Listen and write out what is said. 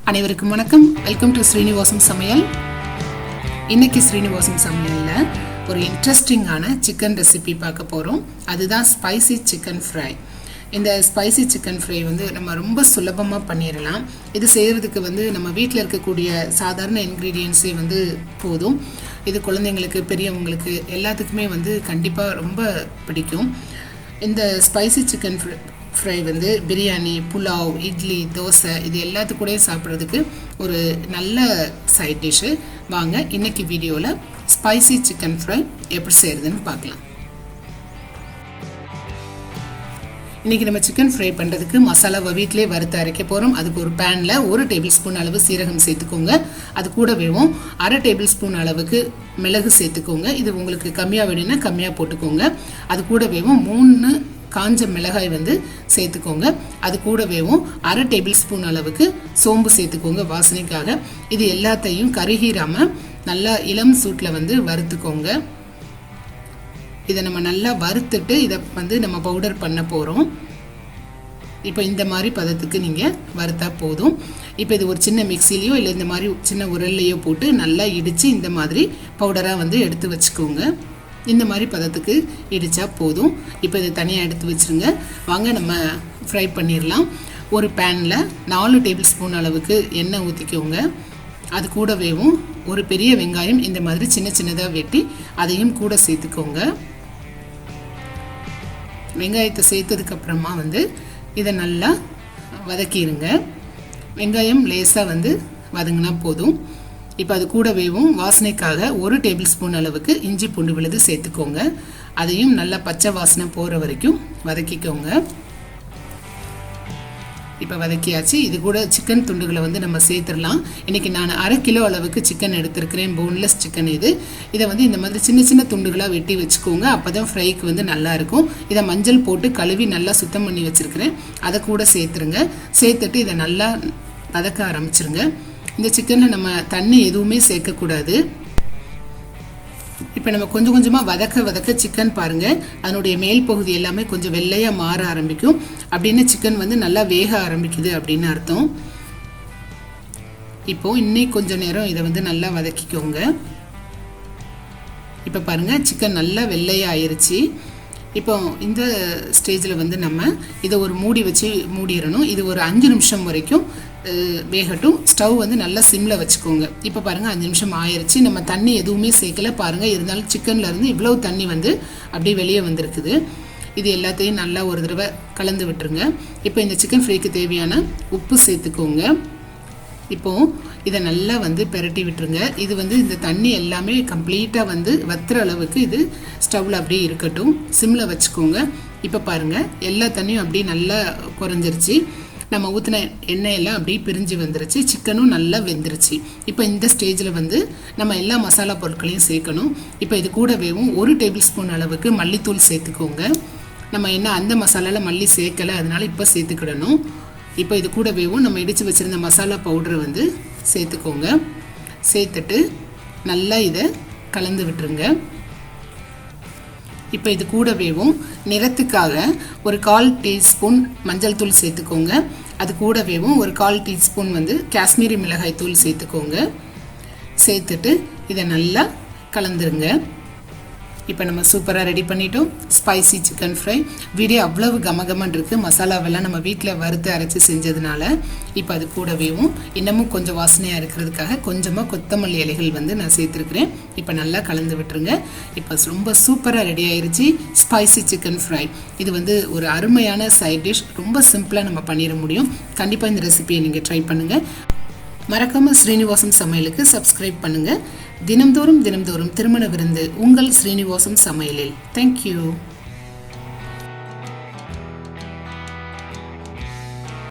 அனைவருக்கும் வணக்கம். Welcome to Srinivasam சமையல். இன்னைக்கு ஸ்ரீனிவாசம் சமையலில் ஒரு இன்ட்ரெஸ்டிங்கான சிக்கன் ரெசிபி பார்க்க போகிறோம். அதுதான் ஸ்பைசி சிக்கன் ஃப்ரை. இந்த ஸ்பைசி சிக்கன் ஃப்ரை நம்ம ரொம்ப சுலபமாக பண்ணிடலாம். இது செய்கிறதுக்கு நம்ம வீட்டில் இருக்கக்கூடிய சாதாரண இன்க்ரீடியன்ஸே போதும். இது குழந்தைங்களுக்கு பெரியவங்களுக்கு எல்லாத்துக்குமே கண்டிப்பாக ரொம்ப பிடிக்கும். இந்த spicy chicken fry biryani, pulao, idli, dosa இது எல்லாத்துக்கூடயும் சாப்பிட்றதுக்கு ஒரு நல்ல சைட் டிஷ்ஷு. வாங்க இன்னைக்கு வீடியோவில் ஸ்பைசி சிக்கன் ஃப்ரை எப்படி செய்கிறதுன்னு பார்க்கலாம். இன்றைக்கி நம்ம சிக்கன் ஃப்ரை பண்ணுறதுக்கு மசாலாவை வீட்டிலே வறுத்து அரைக்க போகிறோம். அதுக்கு ஒரு பேனில் 1 டேபிள் ஸ்பூன் அளவு சீரகம் சேர்த்துக்கோங்க. அது கூடவேவும் 1/2 டேபிள் ஸ்பூன் அளவுக்கு மிளகு சேர்த்துக்கோங்க. இது உங்களுக்கு கம்மியாக வேணும்னா கம்மியாக போட்டுக்கோங்க. அது கூடவேவும் 3 காஞ்ச மிளகாய் சேர்த்துக்கோங்க. அது கூடவேவும் 1/2 டேபிள் ஸ்பூன் அளவுக்கு சோம்பு சேர்த்துக்கோங்க வாசனைக்காக. இது எல்லாத்தையும் கருகிராமல் நல்லா இளம் சூட்டில் வறுத்துக்கோங்க. இதை நம்ம நல்லா வறுத்துட்டு இதை நம்ம பவுடர் பண்ண போகிறோம். இப்போ இந்த மாதிரி பதத்துக்கு நீங்கள் வறுத்தா போதும். இப்போ இது ஒரு சின்ன மிக்சிலையோ இல்லை இந்த மாதிரி சின்ன உரல்லையோ போட்டு நல்லா இடித்து இந்த மாதிரி பவுடராக எடுத்து வச்சுக்கோங்க. இந்த மாதிரி பதத்துக்கு இடித்தா போதும். இப்போ இது தனியாக எடுத்து வச்சுருங்க. வாங்க நம்ம ஃப்ரை பண்ணிடலாம். ஒரு பேனில் 4 டேபிள் ஸ்பூன் அளவுக்கு எண்ணெய் ஊற்றிக்கோங்க. அது கூடவேவும் ஒரு பெரிய வெங்காயம் இந்த மாதிரி சின்ன சின்னதாக வெட்டி அதையும் கூட சேர்த்துக்கோங்க. வெங்காயத்தை சேர்த்ததுக்கப்புறமா இதை நல்லா வதக்கிடுங்க. வெங்காயம் லேசாக வதங்கினா போதும். இப்போ அது கூடவேவும் வாசனைக்காக 1 டேபிள் ஸ்பூன் அளவுக்கு இஞ்சி பூண்டு விழுது சேர்த்துக்கோங்க. அதையும் நல்லா பச்சை வாசனை போகிற வரைக்கும் வதக்கிக்கோங்க. இப்போ வதக்கியாச்சு. இது கூட சிக்கன் துண்டுகளை நம்ம சேர்த்துடலாம். இன்றைக்கி நான் 1/2 கிலோ அளவுக்கு சிக்கன் எடுத்துருக்கிறேன். போன்லெஸ் சிக்கன் இது. இதை இந்த மாதிரி சின்ன சின்ன துண்டுகளாக வெட்டி வச்சுக்கோங்க. அப்போ தான் ஃப்ரைக்கு நல்லாயிருக்கும். இதை மஞ்சள் போட்டு கழுவி நல்லா சுத்தம் பண்ணி வச்சுருக்கிறேன். அதை கூட சேர்த்துருங்க. சேர்த்துட்டு இதை நல்லா வதக்க ஆரம்பிச்சிருங்க. இந்த சிக்கனில் நம்ம தண்ணி எதுவுமே சேர்க்கக்கூடாது. இப்போ நம்ம கொஞ்சம் கொஞ்சமாக வதக்க சிக்கன் பாருங்கள், அதனுடைய மேல் பகுதி எல்லாமே கொஞ்சம் வெள்ளையாக மாற ஆரம்பிக்கும். அப்படின்னு சிக்கன் நல்லா வேக ஆரம்பிக்குது அப்படின்னு அர்த்தம். இப்போது இன்னும் கொஞ்சம் நேரம் இதை நல்லா வதக்கிக்கோங்க. இப்போ பாருங்கள், சிக்கன் நல்லா வெள்ளையாக ஆயிடுச்சு. இப்போ இந்த ஸ்டேஜில் நம்ம இதை ஒரு மூடி வச்சு மூடிடணும். இது ஒரு 5 நிமிஷம் வரைக்கும் வேகட்டும். ஸ்டவ் நல்லா சிம்மில் வச்சுக்கோங்க. இப்போ பாருங்கள் 5 நிமிஷம் ஆயிடுச்சு. நம்ம தண்ணி எதுவுமே சேர்க்கல பாருங்கள். இருந்தாலும் சிக்கன்லேருந்து இவ்வளோ தண்ணி அப்படியே வெளியே வந்திருக்குது. இது எல்லாத்தையும் நல்லா ஒரு தடவை கலந்து விட்டுருங்க. இப்போ இந்த சிக்கன் ஃப்ரைக்கு தேவையான உப்பு சேர்த்துக்கோங்க. இப்போது இதை நல்லா பெரட்டி விட்டுருங்க. இது இந்த தண்ணி எல்லாமே கம்ப்ளீட்டாக வத்துற அளவுக்கு இது ஸ்டவ்வில் அப்படியே இருக்கட்டும். சிம்மில் வச்சுக்கோங்க. இப்போ பாருங்கள், எல்லா தண்ணியும் அப்படியே நல்லா குறைஞ்சிருச்சு. நம்ம ஊற்றின எண்ணெயெல்லாம் அப்படியே பிரிஞ்சு வந்துருச்சு. சிக்கனும் நல்லா வெந்துருச்சு. இப்போ இந்த ஸ்டேஜில் நம்ம எல்லா மசாலா பொருட்களையும் சேர்க்கணும். இப்போ இது கூடவேவும் 1 டேபிள் ஸ்பூன் அளவுக்கு மல்லித்தூள் சேர்த்துக்கோங்க. நம்ம என்ன அந்த மசாலாவில் மல்லி சேர்க்கலை, அதனால் இப்போ சேர்த்துக்கிடணும். இப்போ இது கூடவேவும் நம்ம இடித்து வச்சுருந்த மசாலா பவுடரை சேர்த்துக்கோங்க. சேர்த்துட்டு நல்லா இதை கலந்து விட்டுருங்க. இப்போ இது கூடவேவும் நிறத்துக்காக ஒரு 1/4 டீஸ்பூன் மஞ்சள் தூள் சேர்த்துக்கோங்க. அது கூடவேவும் ஒரு 1/4 டீஸ்பூன் காஷ்மீரி மிளகாய் தூள் சேர்த்துக்கோங்க. சேர்த்துட்டு இதை நல்லா கலந்துருங்க. இப்போ நம்ம சூப்பராக ரெடி பண்ணிட்டோம் ஸ்பைசி சிக்கன் ஃப்ரை. வீடியோ அவ்வளவு கமகமன் இருக்குது. மசாலாவெல்லாம் நம்ம வீட்டில் வறுத்து அரைச்சி செஞ்சதுனால. இப்போ அது கூடவேவும் இன்னமும் கொஞ்சம் வாசனையாக இருக்கிறதுக்காக கொஞ்சமாக கொத்தமல்லி இலைகள் நான் சேர்த்துருக்குறேன். இப்போ நல்லா கலந்து விட்டுருங்க. இப்போ ரொம்ப சூப்பராக ரெடி ஆயிடுச்சு ஸ்பைசி சிக்கன் ஃப்ரை. இது ஒரு அருமையான சைட் டிஷ். ரொம்ப சிம்பிளாக நம்ம பண்ணிட முடியும். கண்டிப்பாக இந்த ரெசிபியை நீங்கள் ட்ரை பண்ணுங்கள். மறக்காமல் ஸ்ரீனிவாசம் சமையலுக்கு சப்ஸ்கிரைப் பண்ணுங்கள். தினம்தோறும் திருமண விருந்து உங்கள் ஸ்ரீனிவாசம் சமையலில். தேங்க்யூ.